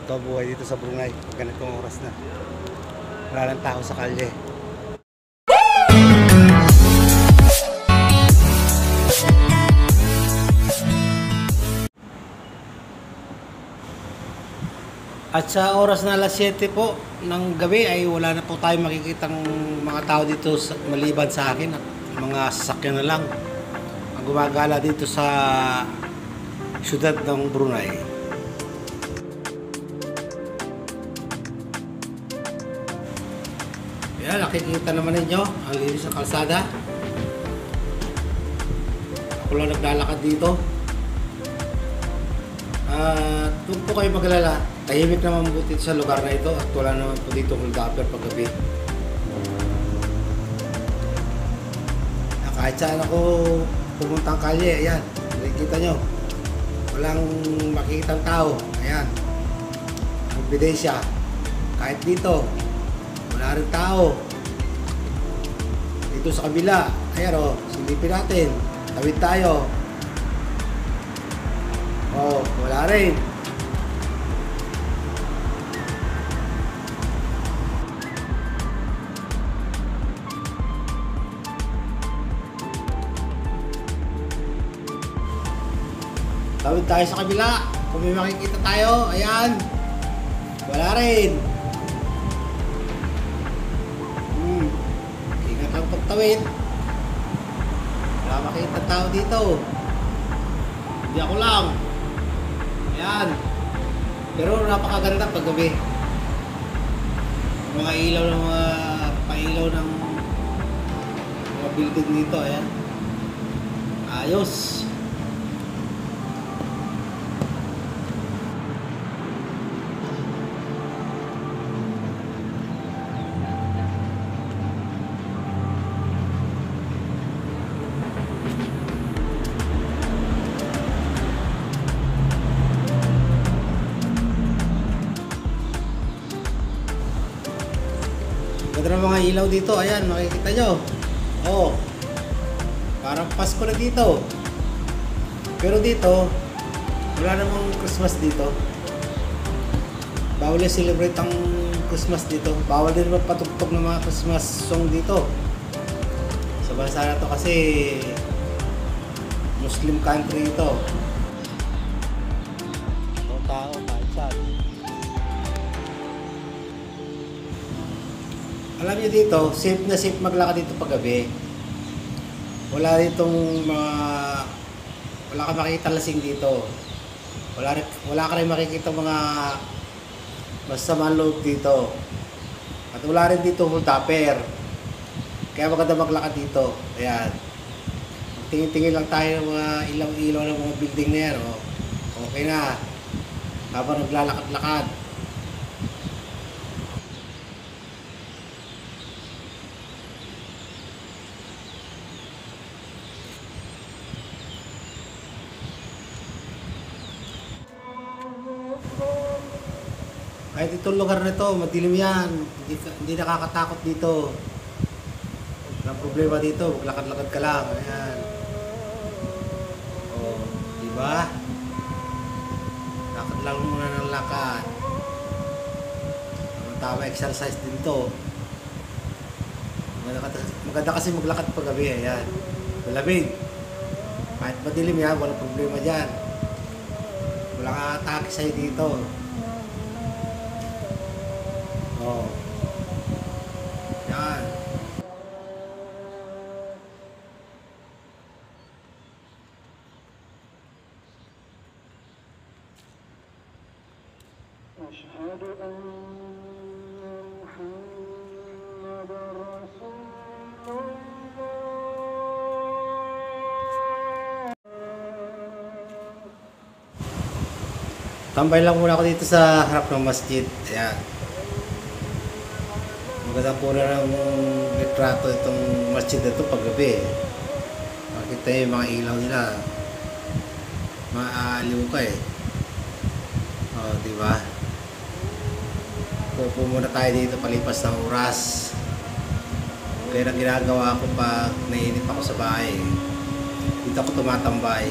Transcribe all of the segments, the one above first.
Ito buhay dito sa Brunei pag ganitong oras na. Wala lang tao sa kalye. At sa oras na alas 7 po ng gabi ay wala na po tayo makikitang mga tao dito maliban sa akin at mga sasakyan na lang ang gumagala dito sa syudad ng Brunei. Yan, nakikita naman ninyo ang linis ng kalsada. Ako lang naglalakad dito. At huwag po kayo magalala, tahimik naman buti sa lugar na ito at wala naman po dito huldaper paggabi. Kahit saan ako pumuntang kalye, ayan, nakikita nyo, walang makikitang tao, ayan, ang ebidensya. Kahit dito, wala rin tao. Dito sa kabila, ayan o, silipin natin, tawid tayo. Oh, wala rin. Tawid tayo sa kabila. Kung may makikita tayo, ayan. Wala rin. Ingat lang pagtawid. Wala makikita tao dito. Hindi ako lang. Ayan. Pero napakaganda paggabi. Mga ilaw ng mga pailaw ng mga building dito, ayan. Ayos. Ganda ng mga ilaw dito, ayan, makikita nyo. Oh, parang Pasko na dito. Pero dito, wala namang Christmas dito. Bawal yung celebrate ang Christmas dito. Bawal din magpatugtog ng mga Christmas song dito. Sa bansa na to kasi Muslim country ito. Mga tao, kahit saan. Alam niyo dito, safe na safe maglakad dito paggabi. Wala ditong mga wala ka makikita lasing dito. Wala ka rin makikita mga masamang loob dito. At wala rin dito huldaper. Kaya maganda maglakad dito. Ayan. Tingin-tingin lang tayo ng mga ilaw-ilaw ng mga building na yan. Oh. Okay na. Habang naglalakad-lakad. Kahit itong lugar na ito, madilim yan. Hindi nakakatakot dito. Walang problema dito, maglakad-lakad ka lang. Ayan. O, diba? Lakad lang muna ng lakad. Tama, exercise din to. Maganda kasi maglakad paggabi. Ayan. Malamig. Kahit madilim yan, walang problema dyan. Walang atake sa'yo dito. Oh. Yan. Asyhadu anna Muhammadar Rasulullah. Tambay lang muna ako dito sa harap ng masjid. Ayan. Maganda po na ng litrato itong masjid na ito paggabi. Makikita nyo yung mga ilaw nila. Maaaliw ka eh. O, diba? Pupo muna tayo dito palipas ng oras. Kaya na ginagawa ko pag naiinip ako sa bahay. Dito ako tumatambay.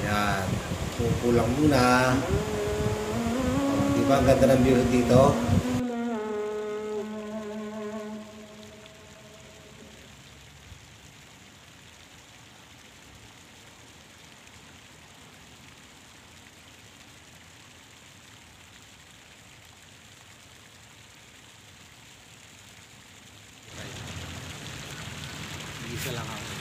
Yan. Pupo lang muna. Diba ang ganda ng view dito? Isa lang ako.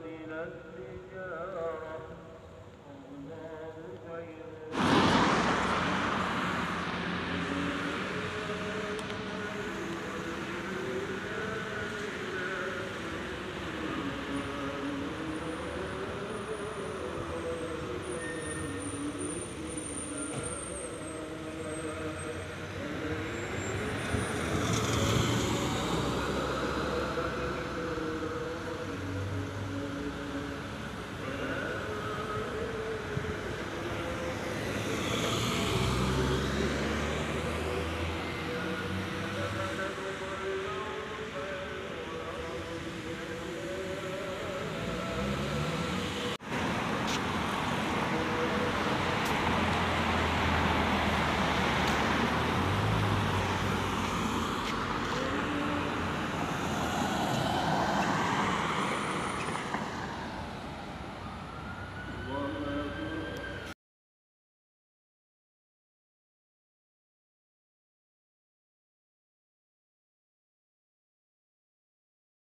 من الرجال